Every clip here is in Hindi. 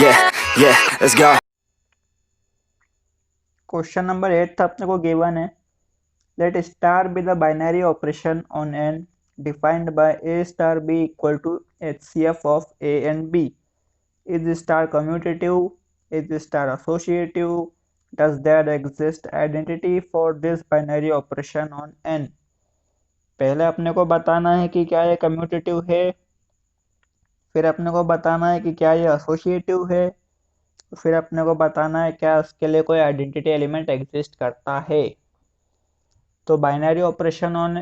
Yeah, let's go. Question number 8 अपने को गिवन है, let star be the binary operation on n defined by a star B equal to HCF of A and b. Is star commutative? Is star associative? Does there exist identity for this binary operation on n? पहले अपने को बताना है कि क्या ये कम्यूटेटिव है, फिर अपने को बताना है कि क्या ये एसोसिएटिव है, फिर अपने को बताना है क्या उसके लिए कोई आइडेंटिटी एलिमेंट एग्जिस्ट करता है. तो बाइनरी ऑपरेशन ऑन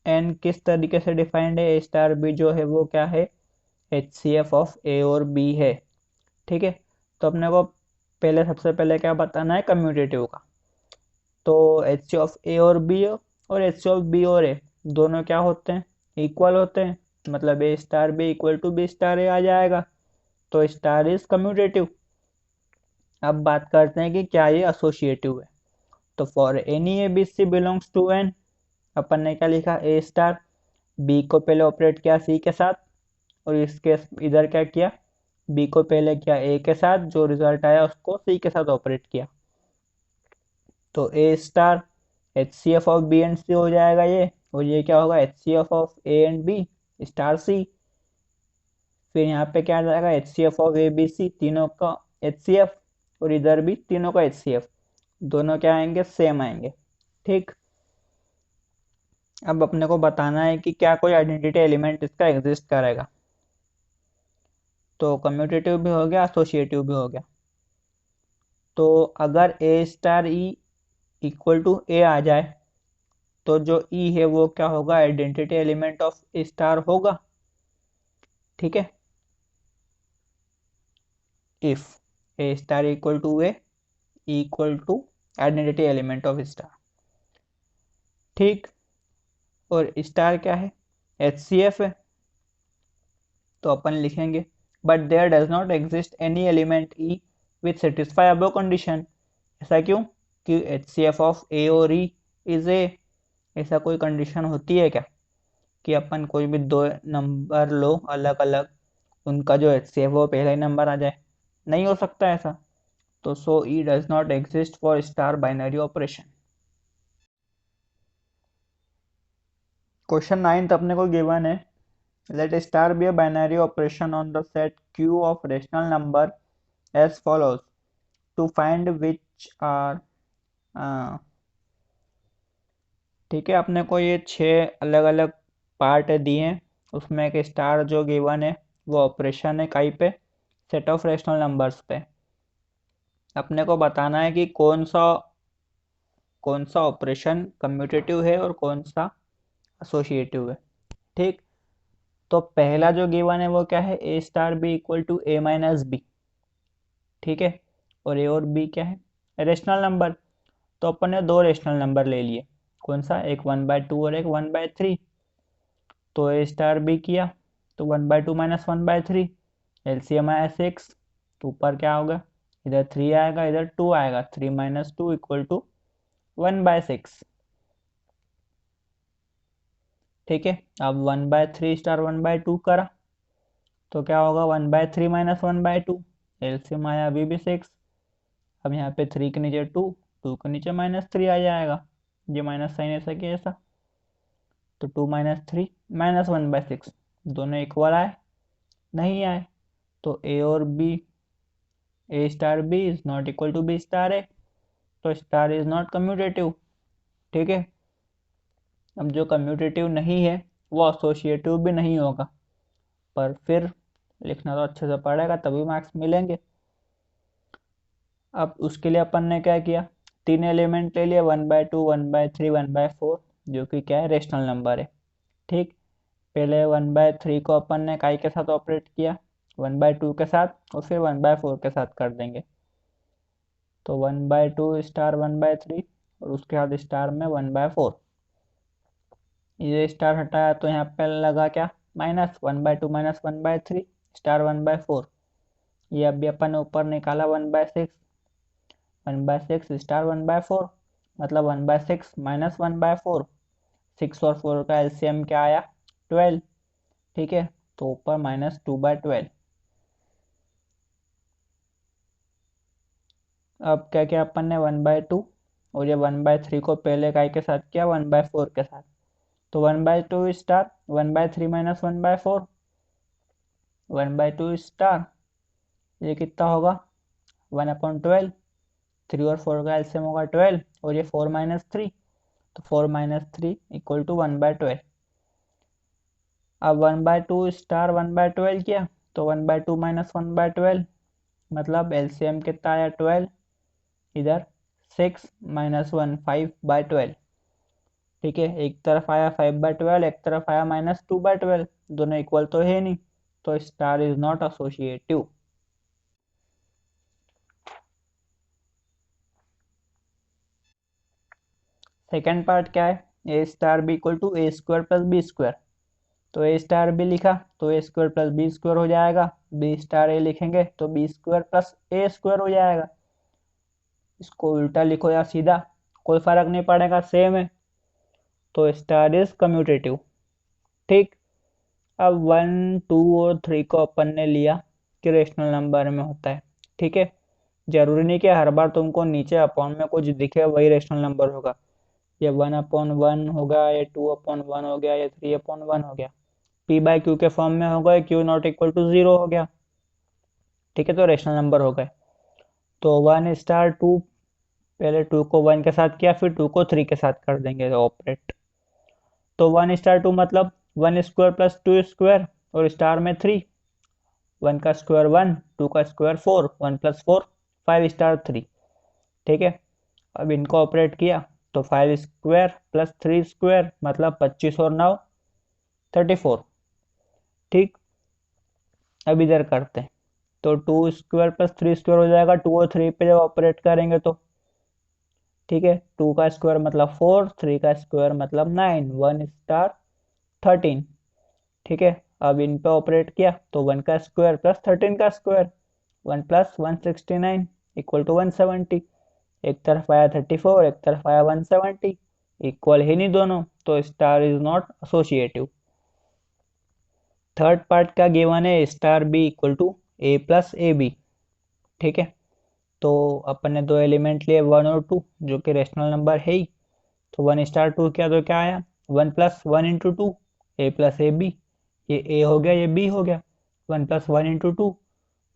एन किस तरीके से डिफाइंड है? ए स्टार बी जो है वो क्या है? HCF ऑफ ए और बी है. ठीक है, तो अपने को पहले सबसे पहले क्या बताना है? कम्यूटेटिव का. तो HC ऑफ ए और बी और HC ऑफ बी और ए दोनों क्या होते हैं? इक्वल होते हैं, मतलब A star B equal to B star A आ जाएगा. तो स्टार इज कम्यूटेटिव. अब बात करते हैं कि क्या ये एसोसिएटिव है. तो for any A B C belongs to N, अपन ने क्या लिखा? ए स्टार बी को पहले ऑपरेट किया सी के साथ, और इसके इधर क्या किया? बी को पहले किया ए के साथ, जो रिजल्ट आया उसको सी के साथ ऑपरेट किया. तो A star HCF of B and C हो जाएगा ये, और ये क्या होगा? HCF of A and B star C. फिर यहाँ पे क्या आ जाएगा? HCF of A B C, तीनों का HCF, और इधर भी तीनों का HCF. दोनों क्या आएंगे? सेम आएंगे. ठीक, अब अपने को बताना है कि क्या कोई आइडेंटिटी एलिमेंट इसका एग्जिस्ट करेगा. तो कम्यूटेटिव भी हो गया, एसोसिएटिव भी हो गया. तो अगर ए स्टार ई इक्वल टू ए आ जाए, तो जो ई है वो क्या होगा? आइडेंटिटी एलिमेंट ऑफ स्टार होगा. ठीक है, if A star equal to a equal to identity element of star. ठीक, और स्टार क्या है? HCF है. तो अपन लिखेंगे but there does not exist any element e with satisfy above condition. ऐसा क्यों? कि HCF ऑफ ए और ई इज ए. ऐसा कोई कंडीशन होती है क्या कि अपन कोई भी दो नंबर लो अलग अलग, उनका जो HCF वो पहला ही नंबर आ जाए? नहीं हो सकता ऐसा. तो so E does not exist for star binary operation. Question 9 अपने को गिवन है, let star be a binary operation on the set Q of rational number as follows. To find which are ठीक है, अपने को ये 6 अलग अलग पार्ट दिए हैं, उसमें एक स्टार जो गिवन है वो ऑपरेशन है कहीं पे? सेट ऑफ रेशनल नंबर्स पे. अपने को बताना है कि कौन सा ऑपरेशन कम्यूटेटिव है और कौन सा एसोसिएटिव है. ठीक, तो पहला जो गिवन है वो क्या है? A star B equal to A minus B. ठीक है, और ए और बी क्या है? Rational number. तो अपन ने दो रेशनल नंबर ले लिए. कौन सा? एक 1/2 और एक 1/3. तो ए स्टार बी किया, तो 1/2 माइनस 1/3, एलसीएम आया 6. तो ऊपर क्या होगा? इधर 3 आएगा, इधर 2 आएगा. 3 माइनस 2 इक्वल टू 1/6. ठीक है, अब 1/3 स्टार 1/2 करा, तो क्या होगा? 1/3 माइनस 1/2, एलसीएम आया अभी भी 6. अब यहाँ पे 3 के नीचे 2, 2 के नीचे -3 आ जाएगा. ये माइनस साइन ऐसा कि ऐसा. तो 2 माइनस 3 माइनस 1/6, दोनों इक्वल आए? नहीं आए. तो ए और B, A star B is not equal to B star A. तो स्टार इज नॉट कम्यूटेटिव. ठीक है, अब जो कम्यूटेटिव नहीं है वो एसोसिएटिव भी नहीं होगा, पर फिर लिखना तो अच्छे से पड़ेगा तभी मार्क्स मिलेंगे. अब उसके लिए अपन ने क्या किया? 3 एलिमेंट ले लिए, 1/2, 1/3, 1/4, जो कि क्या है? रेशनल नंबर है. ठीक, पहले 1/3 को अपन ने काई के साथ ऑपरेट किया? 1/2 के साथ, और फिर 1/4 के साथ कर देंगे. तो 1/2 स्टार 1/3, और उसके बाद स्टार में 1/4. ये स्टार हटाया तो यहाँ पे लगा क्या? Minus 1/2 minus 1/3 star 1/4. ये अभी अपन ने ऊपर निकाला 1/6. 1/6 स्टार 1/4, मतलब 1/6 माइनस 1/4. 6 और 4 का एलसीएम क्या आया? 12. ठीक है, तो ऊपर -2/12. अब क्या किया अपन ने 1/2, और ये 1/3 को पहले काय के साथ किया 1/4 के साथ, तो 1/2 स्टार 1/3 माइनस 1/4, 1/2 स्टार ये कितना होगा 1/12, 3 और 4 का एलसीएम होगा 12, और ये 4 - 3, तो 4 - 3 इक्वल टू 1/12। अब 1/2 स्टार 1/12 किया, तो 1/2 माइनस 1/12 मतलब एलसीएम कितना आया 12, इधर 6 - 1 5/12। ठीक है, एक तरफ आया 5/12, एक तरफ आया -2/12, दोनों इक्वल तो है नहीं, तो star is not associative. Second part क्या है, A star B equal to A square plus B square. तो ए स्टार बी लिखा तो A square plus B square हो जाएगा, बी स्टार ए लिखेंगे तो B square plus A square हो जाएगा। इसको उल्टा लिखो या सीधा कोई फर्क नहीं पड़ेगा, सेम है। तो स्टार इज कम्यूटेटिव। ठीक, अब 1 2 और 3 को अपन ने लिया कि रेशनल नंबर में होता है। ठीक है, जरूरी नहीं कि हर बार तुमको नीचे अपॉन में कुछ दिखे वही रेशनल नंबर होगा। ये 1/1 होगा, ये 2/1 हो गया, ये 3/1 हो गया, p/q के फॉर्म में होगा, q नॉट इक्वल टू 0 हो गया। ठीक है, तो रेशनल नंबर हो गए। तो 1 स्टार 2, पहले 2 को 1 के साथ किया, फिर 2 को 3 के साथ कर देंगे ऑपरेट। तो 1 स्टार 2 मतलब 1 स्क्वायर प्लस 2 स्क्वायर, और स्टार में 3, 1 का स्क्वायर 1, 2 का स्क्वायर 4, 1 प्लस 4 5 स्टार 3। ठीक है, अब इनको ऑपरेट किया तो 5 स्क्वायर प्लस 3 स्क्वायर मतलब 25 और 9 34। ठीक, अब इधर करते हैं तो 2 स्क्वायर प्लस 3 स्क्वायर हो जाएगा 2 और 3 पे जब ऑपरेट करेंगे तो। ठीक है, 2 का स्क्वायर मतलब 4, 3 का स्क्वायर मतलब 9, 1 स्टार 13। ठीक है, अब इन पे ऑपरेट किया तो 1 का स्क्वायर प्लस 13 का स्क्वायर 1 प्लस 169 इक्वल टू 170। एक तरफ आया 34, एक तरफ आया 170, इक्वल है नहीं दोनों, तो star is not associative. Third part का गिवन है star B equal to a plus a b. ठीक है, तो अपन ने दो एलिमेंट लिए 1 और 2 जो कि रेशनल नंबर है ही। तो 1 स्टार 2 किया तो क्या आया 1+1 × 2 ए प्लस ए बी। ये ए हो गया, ये बी हो गया। 1+1 × 2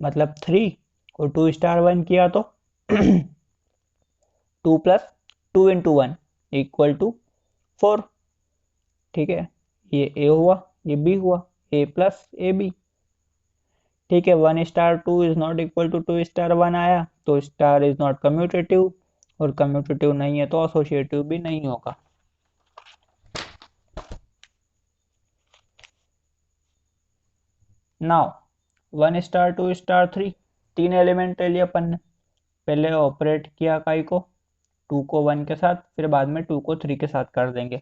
मतलब 3, और 2 स्टार 1 किया तो 2+2 × 1 इक्वल टू 4। ठीक है, ये ए हुआ, ये बी हुआ, ए प्लस ए बी। ठीक है, 1 star 2 is not equal to 2 star 1 आया, तो स्टार इज नॉट कम्यूटेटिव, और कम्यूटेटिव नहीं है तो एसोसिएटिव भी नहीं होगा। नाउ 1 स्टार 2 स्टार 3, तीन एलिमेंट ले लिया अपन ने। पहले ऑपरेट किया काई को 2 को 1 के साथ, फिर बाद में 2 को 3 के साथ कर देंगे।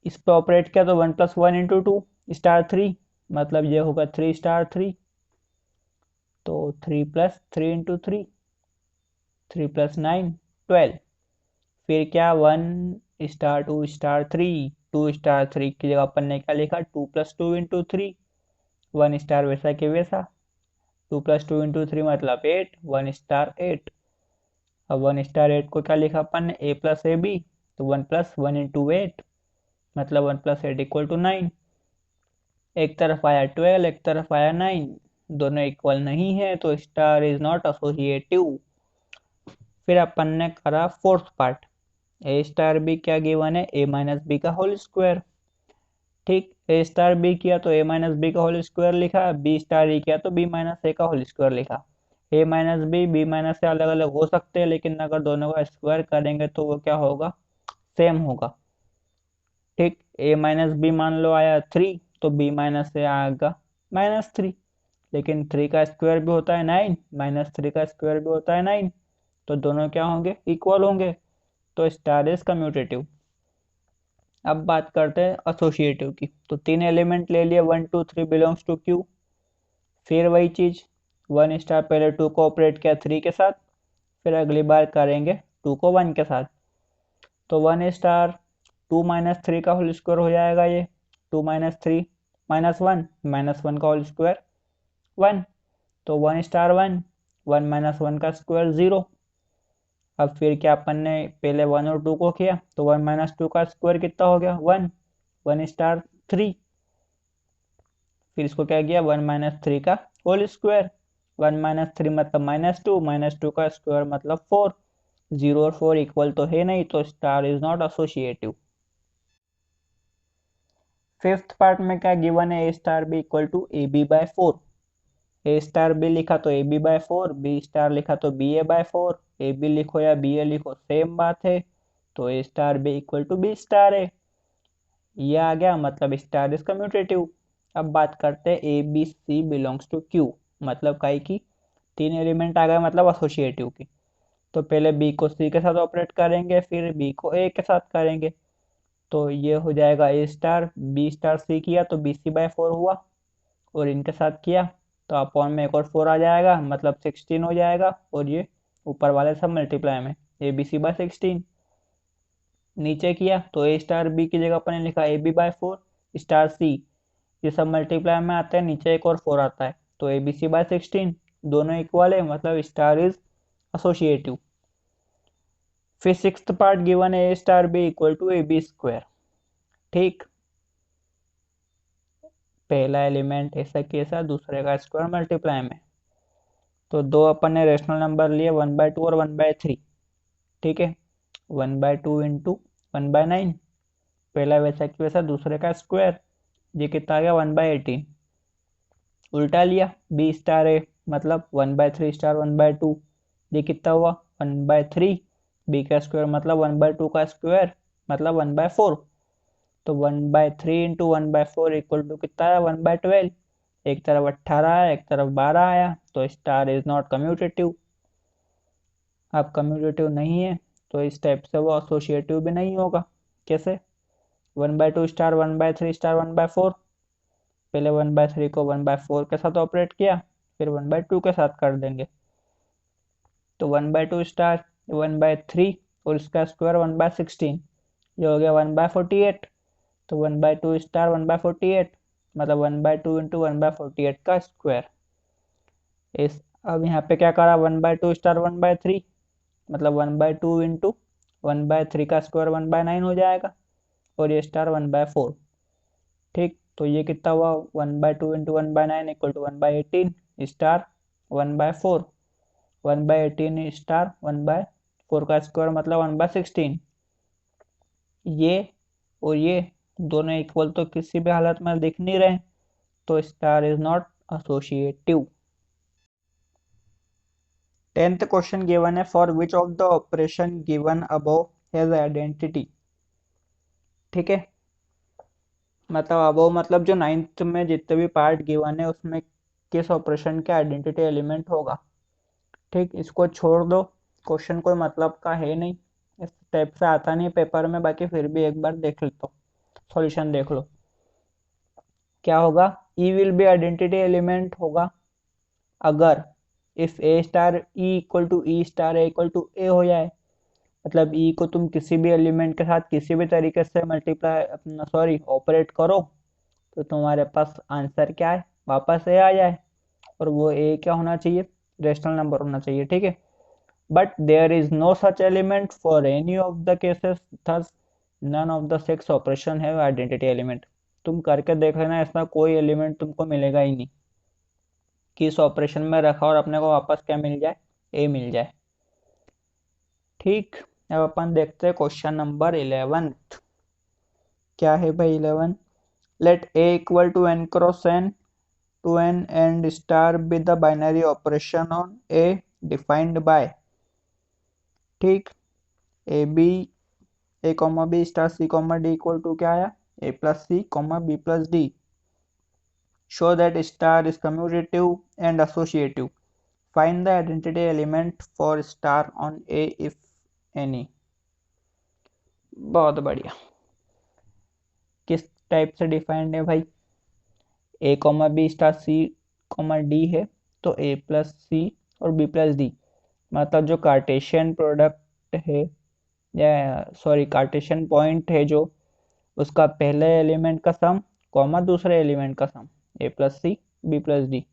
इस पे ऑपरेट किया तो 1+1 × 2 स्टार 3 मतलब ये होगा 3 स्टार 3। तो 3+3 × 3, 3+9 12। फिर क्या 1 स्टार 2 स्टार 3, 2 स्टार 3 की जगह अपन ने क्या लिखा 2+2 × 3, 1 स्टार वैसा के वैसा, 2+2 × 3 मतलब 8, 1 स्टार 8। अब 1 स्टार 8 को क्या लिखा अपन ने ए प्लस ए बी, तो 1+1 × 8 मतलब 1+8 इक्वल टू 9। एक तरफ आया 12, एक तरफ आया 9, दोनों इक्वल नहीं है तो स्टार इज नॉट एसोसिएटिव। फिर अपन ने करा फोर्थ पार्ट, ए स्टार बी क्या गिवन है ए माइनस बी का होल स्क्वायर। ठीक, ए स्टार बी किया तो ए माइनस बी का होल स्क्वायर लिखा, बी स्टार ई किया तो बी माइनस ए का होल स्क्वायर लिखा। ए माइनस बी माइनस से अलग अलग हो सकते हैं, लेकिन अगर दोनों का स्क्वायर करेंगे तो वो क्या होगा सेम होगा। ठीक, ए माइनस बी मान लो आया 3, तो बी माइनस से आएगा -3। लेकिन 3 का स्क्वायर भी होता है 9, -3 का स्क्वायर भी होता है 9, तो दोनों क्या होंगे इक्वल होंगे, तो स्टार इज कम्यूटेटिव। अब बात करते हैं एसोसिएटिव की। तो तीन एलिमेंट ले लिए 1 2 3 बिलोंग्स टू क्यू। फिर वही चीज 1 स्टार पहले 2 को ऑपरेट किया 3 के साथ, फिर अगली बार करेंगे 2 को 1 के साथ। तो 1 स्टार 2 - 3 का होल स्क्वायर हो जाएगा ये, 2 - 3 -1 -1 का होल स्क्वायर 1। तो 1 स्टार 1 1 माइनस 1 का स्क्वायर 0। अब फिर क्या अपन ने पहले 1 और 2 को किया, तो 1 माइनस 2 का स्क्वायर कितना हो गया 1, 1 स्टार 3। फिर इसको क्या किया 1 माइनस 3 का होल स्क्वायर, 1 माइनस 3 मतलब -2, -2 का स्क्वायर मतलब 4। 0 और 4 इक्वल तो है नहीं, तो star is not associative. Fifth part में क्या गिवन है, A star B equal to A B by 4। A star B लिखा तो A B by 4, B star लिखा तो B A by 4। A B लिखो या बी ए लिखो सेम बात है, तो A star B equal to B star है। ये आ गया, मतलब स्टार इज कम्यूटेटिव। अब बात करते हैं a B C belongs to Q, मतलब काई की 3 एलिमेंट आ गए, मतलब एसोसिएटिव की। तो पहले बी को सी के साथ ऑपरेट करेंगे, फिर बी को ए के साथ करेंगे। तो ये हो जाएगा ए स्टार बी स्टार सी किया तो बी सी बाय 4 हुआ, और इनके साथ किया तो अपॉन में एक और 4 आ जाएगा, मतलब 16 हो जाएगा। और ये ऊपर वाले सब मल्टीप्लाई में ए बी सी बाय 16। नीचे किया तो ए स्टार बी की जगह अपने लिखा ए बी बाय 4 स्टार सी, ये सब मल्टीप्लाई में आते हैं, नीचे एक और 4 आता है, तो ए बी सी बाय 16 दोनों इक्वल है, मतलब स्टार इज एसोसिएटिव। फिर सिक्स्थ पार्ट गिवन है A star B equal to A B square. ठीक, पहला एलिमेंट ऐसा कैसा, दूसरे का स्क्वायर मल्टीप्लाई में। तो दो अपन ने रेशनल नंबर लिए 1/2 और 1/3। ठीक है, 1/2 इंटू 1/9, पहला वैसा कि वैसा, दूसरे का स्क्वायर, ये कितना आ गया 1/18। उल्टा लिया बी स्टार ए, मतलब 1/3 स्टार 1/2, ये कितना हुआ 1/3। बी का स्क्वायर मतलब 1/2 का स्क्वायर, मतलब 1/4। तो 1/3 इंटू 1/4 इक्वल टू कितना आया 1/12। एक तरफ 18 आया, एक तरफ 12 आया, तो स्टार इज नॉट कम्यूटेटिव। अब कम्यूटेटिव नहीं है तो इस टाइप से वो एसोसिएटिव भी नहीं होगा। कैसे, 1/2 स्टार 1/3 स्टार 1/4, पहले 1/3 को 1/4 के साथ ऑपरेट किया, फिर 1/2 के साथ कर देंगे। तो 1/2 स्टार 1/3 और इसका स्क्वायर 1/16, ये हो गया 1/48। तो 1/2 स्टार 1/48, मतलब 1/2 इंटू 1/48 का स्क्वायर। इस अब यहाँ पे क्या करा 1/2 स्टार 1/3, मतलब 1/2 इंटू 1/3 का स्क्वायर 1/9 हो जाएगा, और ये स्टार 1/4। ठीक, तो ये कितना हुआ 1/2 into 1/9 equal to 1/18 star 1/4। 1/18 star 1/4 का स्क्वायर मतलब 1/16। ये और ये दोनों इक्वल तो किसी भी हालत में दिख नहीं रहे, तो star is not associative. 10th question given है, for which of the operation given above has identity. ठीक है, मतलब अबव मतलब जो 9th में जितने भी पार्ट गिवन है उसमें किस ऑपरेशन के आइडेंटिटी एलिमेंट होगा। ठीक, इसको छोड़ दो, क्वेश्चन कोई मतलब का है नहीं, इस टाइप से आता नहीं पेपर में, बाकी फिर भी एक बार देख लो, सॉल्यूशन देख लो। क्या होगा, E will be identity element होगा अगर if A star E equal to E star A equal to A हो जाए। मतलब ई को तुम किसी भी एलिमेंट के साथ किसी भी तरीके से मल्टीप्लाई अपना सॉरी ऑपरेट करो, तो तुम्हारे पास आंसर क्या है, वापस ए आ जाए, और वो ए क्या होना चाहिए, रेशनल नंबर होना चाहिए। ठीक है, but there is no such element for any of the cases, thus none of the six operation है आइडेंटिटी एलिमेंट। तुम करके देख लेना, ऐसा कोई एलिमेंट तुमको मिलेगा ही नहीं कि इस ऑपरेशन में रखा और अपने को वापस क्या मिल जाए, ए मिल जाए। ठीक, अब अपन देखते हैं क्वेश्चन नंबर 11। क्या है भाई 11, let A equal to n cross n to n and star be the binary operation on A defined by. ठीक, A B A comma B star C comma D equal to क्या आया, A plus C comma B plus D. Show that star is commutative and associative. Find the identity element for star on A if any. बहुत बढ़िया, किस टाइप से डिफाइंड है भाई, ए comma B star C comma D है, तो ए प्लस सी और बी प्लस डी, मतलब जो कार्टेशियन प्रोडक्ट है या सॉरी कार्टेशियन पॉइंट है जो, उसका पहले एलिमेंट का सम कॉमा दूसरे एलिमेंट का sum, A plus C B plus D.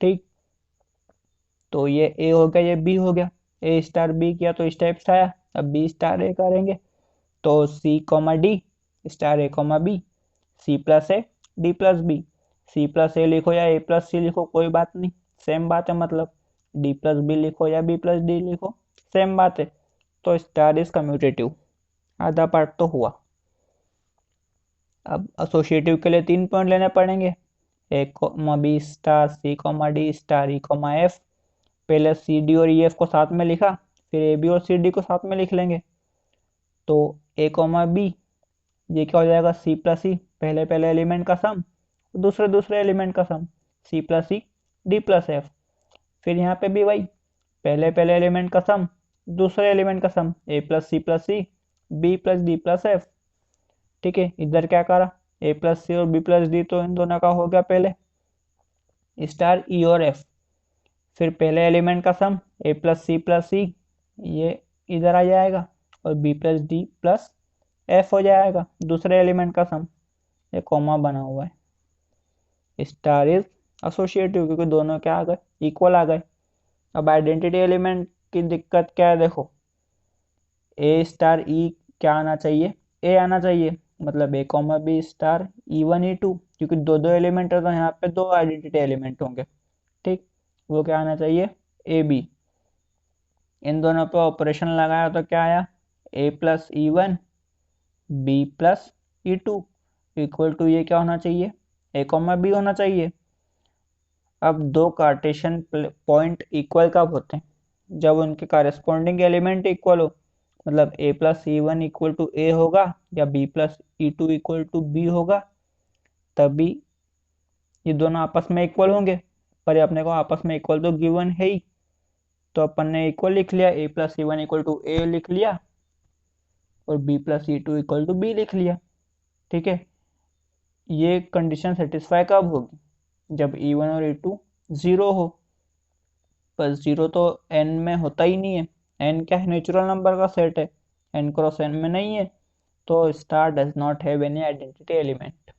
ठीक, तो ये ए हो गया, ये बी हो गया। ए स्टार बी किया तो इस टाइप से आया। अब बी स्टार ए करेंगे तो C comma D star A comma B, C plus A D plus B. C plus A लिखो या ए प्लस सी लिखो कोई बात नहीं, सेम बात है। मतलब डी प्लस बी लिखो या बी प्लस डी लिखो सेम बात है। तो स्टार इज कम्यूटेटिव, आधा पार्ट तो हुआ। अब एसोसिएटिव के लिए 3 पॉइंट लेने पड़ेंगे, ए comma B star C comma D star ई कॉमा एफ। पहले सी डी और ई एफ को साथ में लिखा, फिर ए बी और सी डी को साथ में लिख लेंगे। तो ए कॉमा बी ये क्या हो जाएगा, सी प्लस सी, पहले पहले एलिमेंट का सम, दूसरे दूसरे एलिमेंट का sum, C plus C D plus F. फिर यहाँ पे भी वही, पहले पहले एलिमेंट का सम, दूसरे एलिमेंट का sum, A plus C B plus D plus F. ठीक है, इधर क्या करा, ए प्लस सी और बी प्लस डी तो इन दोनों का हो गया पहले, स्टार ई और एफ। फिर पहले एलिमेंट का सम ए प्लस सी ये इधर आ जाएगा, और B plus D plus f हो जाएगा दूसरे एलिमेंट का सम। ये कॉमा बना हुआ है। स्टार इज एसोसिएटिव क्योंकि दोनों क्या आ गए, इक्वल आ गए। अब आइडेंटिटी एलिमेंट की दिक्कत क्या है, देखो ए स्टार ई क्या आना चाहिए, ए आना चाहिए। मतलब A comma B star E one E two, क्योंकि दो दो एलिमेंट है तो यहाँ पे दो आइडेंटिटी एलिमेंट होंगे। ठीक, वो क्या आना चाहिए, ए बी। इन दोनों पे ऑपरेशन लगाया तो क्या आया, A plus E one B plus E two equal to ये क्या होना चाहिए, ए कॉमा बी होना चाहिए। अब दो कार्टेशियन पॉइंट इक्वल कब होते हैं, जब उनके कॉरेस्पॉन्डिंग एलिमेंट इक्वल हो। मतलब A plus E one equal to A होगा या B plus E two equal to B होगा, तभी ये दोनों आपस में इक्वल होंगे। पर ये अपने को आपस में इक्वल तो गिवन है ही, तो अपन ने इक्वल लिख लिया, A plus E one equal to A लिख लिया और B plus E two equal to B लिख लिया। ठीक है, ये कंडीशन सेटिस्फाई कब होगी, जब ई वन और ई टू जीरो हो। पर जीरो तो एन में होता ही नहीं है, एन क्या है, नेचुरल नंबर का सेट है, एन क्रॉस एन में नहीं है। तो star does not have any identity element.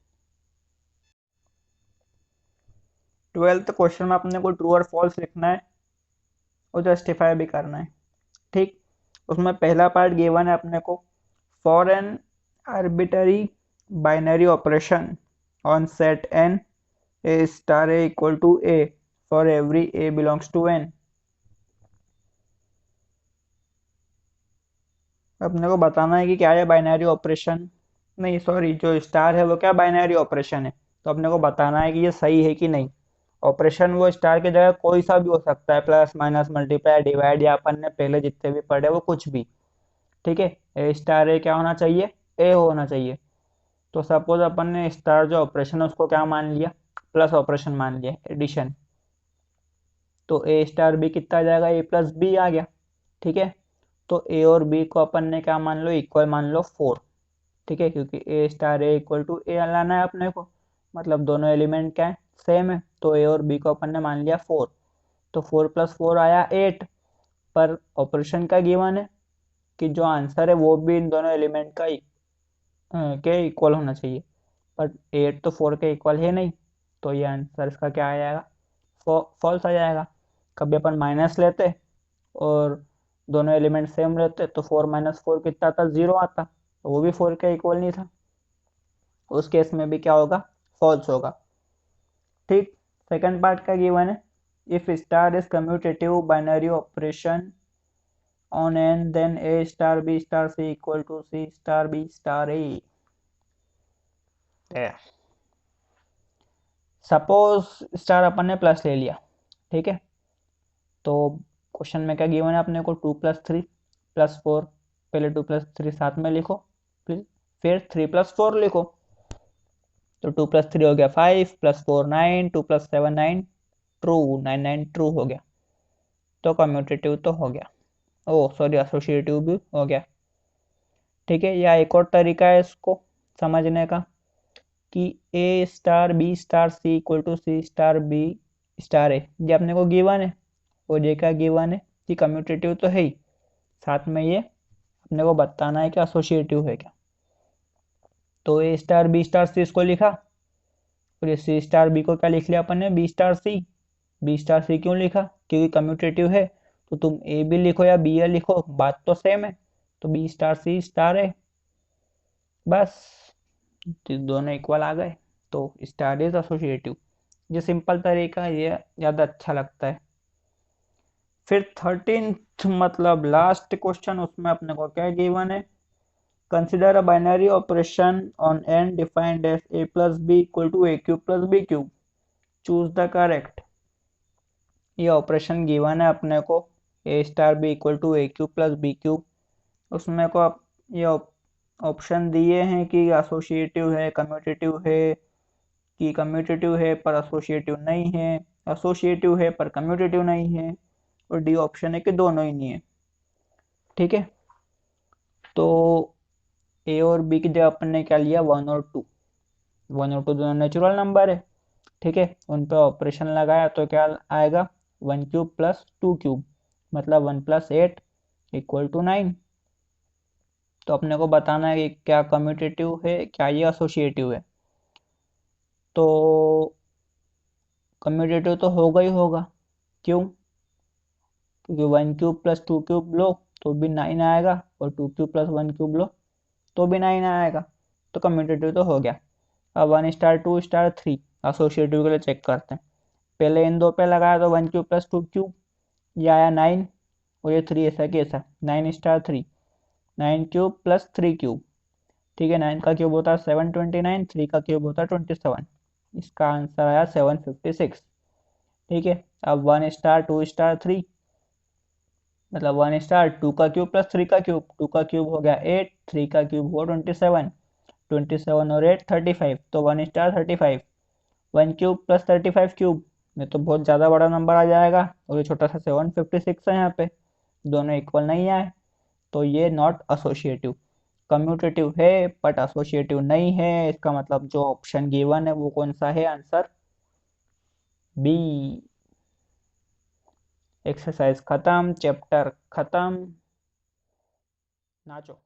12th question में अपने को ट्रू और फॉल्स लिखना है और जस्टिफाई भी करना है। ठीक, उसमें पहला पार्ट गिवन है अपने को, for an arbitrary binary operation on set n a star A equal to a for every a belongs to n. अपने को बताना है कि क्या है बाइनरी ऑपरेशन, नहीं सॉरी, जो स्टार है वो क्या बाइनरी ऑपरेशन है। तो अपने को बताना है कि ये सही है कि नहीं। ऑपरेशन वो स्टार की जगह कोई सा भी हो सकता है, प्लस माइनस मल्टीप्लाई डिवाइड, या अपन ने पहले जितने भी पढ़े वो कुछ भी। ठीक है, ए स्टार ए क्या होना चाहिए, ए होना चाहिए। तो सपोज अपन ने स्टार जो ऑपरेशन है उसको क्या मान लिया, प्लस ऑपरेशन मान लिया, एडिशन। तो ए स्टार बी कितना आ जाएगा, ए प्लस बी आ गया। ठीक है, तो ए और बी को अपन ने क्या मान लो, इक्वल मान लो 4। ठीक है, क्योंकि ए स्टार ए इक्वल टू ए लाना है अपने को, मतलब दोनों एलिमेंट क्या है, सेम है। तो ए और बी को अपन ने मान लिया 4, तो 4 प्लस 4 आया 8। पर ऑपरेशन का गिवन है कि जो आंसर है वो भी इन दोनों एलिमेंट का के इक्वल होना चाहिए, बट 8 तो 4 के इक्वल है नहीं। तो ये आंसर इसका क्या आ जाएगा, फॉल्स आ जाएगा। कभी अपन माइनस लेते और दोनों एलिमेंट सेम रहते तो 4 माइनस 4 कितना आता, 0 आता, तो वो भी 4 के इक्वल नहीं था। उस केस में भी क्या होगा, फॉल्स होगा। ठीक, सेकंड पार्ट का गिवन है, if star is commutative binary operation on n then a star b star c equal to c star b star a। Suppose star अपन ने प्लस ले लिया। ठीक है, तो क्वेश्चन में क्या गिवन है अपने को, 2 प्लस 3 प्लस 4, पहले 2 प्लस 3 साथ में लिखो, फिर 3 प्लस 4 लिखो। तो 2 प्लस 3 हो गया 5 प्लस 4 9, 2 प्लस 7 9, ट्रू 9 9 ट्रू हो गया। तो कम्यूटेटिव तो हो गया, ओ सॉरी एसोसिएटिव भी हो गया। ठीक है, या एक और तरीका है इसको समझने का कि A star B star C equal to C star B star A, ये अपने को गिवन है और ये क्या गिवन है कि कम्यूटेटिव तो है ही, साथ में ये अपने को बताना है कि एसोसिएटिव है क्या। तो ए स्टार बी स्टार सी इसको लिखा, और ये सी स्टार बी को क्या लिख लिया अपन ने, बी स्टार सी। बी स्टार सी क्यों लिखा, क्योंकि कम्यूटेटिव है तो तुम ए भी लिखो या बी लिखो, बात तो सेम है। तो बी स्टार सी स्टार है, बस तो दोनों इक्वल आ गए, तो स्टार इज एसोसिएटिव। ये सिंपल तरीका, ये ज़्यादा अच्छा लगता है। फिर 13th मतलब लास्ट क्वेश्चन, उसमें अपने को क्या गिवन है, consider a binary operation on n defined as a plus b equal to a cube plus b cube, choose the correct. ये ऑपरेशन गिवन है अपने को, a star B equal to a cube plus b cube. उसमें को आप ये ऑप्शन दिए हैं कि एसोसिएटिव है, कम्यूटेटिव है, कि कम्यूटेटिव है पर एसोसिएटिव नहीं है, एसोसिएटिव है पर कम्यूटेटिव नहीं है, और डी ऑप्शन है कि दोनों ही नहीं है। ठीक है, तो ए और बी की जगह अपन ने क्या लिया, 1 और 2। 1 और 2 दोनों नेचुरल नंबर है। ठीक है, उन पर ऑपरेशन लगाया तो क्या आएगा, 1 क्यूब प्लस 2 क्यूब, मतलब 1 प्लस 8 इक्वल टू 9। तो अपने को बताना है कि क्या कम्यूटेटिव है, क्या ये एसोसिएटिव है। तो कम्यूटेटिव तो होगा ही होगा, क्यों, क्योंकि 1 क्यूब प्लस 2 क्यूब लो तो भी 9 आएगा, और 2 क्यूब प्लस 1 क्यूब लो तो भी 9 आएगा, तो कम्यूटेटिव तो हो गया। अब 1 स्टार 2 स्टार 3 एसोसिएटिव के लिए चेक करते हैं। पहले इन दो पे लगाया तो 1 क्यूब प्लस 2 क्यूब, ये आया 9, और ये 3 ऐसा कैसा, 9 स्टार 3, 9 क्यूब प्लस 3 क्यूब। ठीक है, 9 का क्यूब होता है 729, 3 का क्यूब होता है 27, इसका आंसर आया 756। ठीक है, अब 1 स्टार 2 स्टार 3, मतलब 1 स्टार 2 का क्यूब प्लस 3 का क्यूब, 2 का क्यूब हो गया 8, 3 का क्यूब हुआ 27, 27 और 8 35, तो 1 स्टार 35। 1 क्यूब प्लस 35 क्यूब में तो बहुत ज़्यादा बड़ा नंबर आ जाएगा, और ये छोटा सा 756 है यहाँ पे, दोनों इक्वल नहीं आए, तो ये नॉट एसोसिएटिव। कम्यूटेटिव है बट एसोसिएटिव नहीं है, इसका मतलब जो ऑप्शन गिवन है वो कौन सा है, आंसर बी। एक्सरसाइज खत्म, चैप्टर खत्म, नाचो।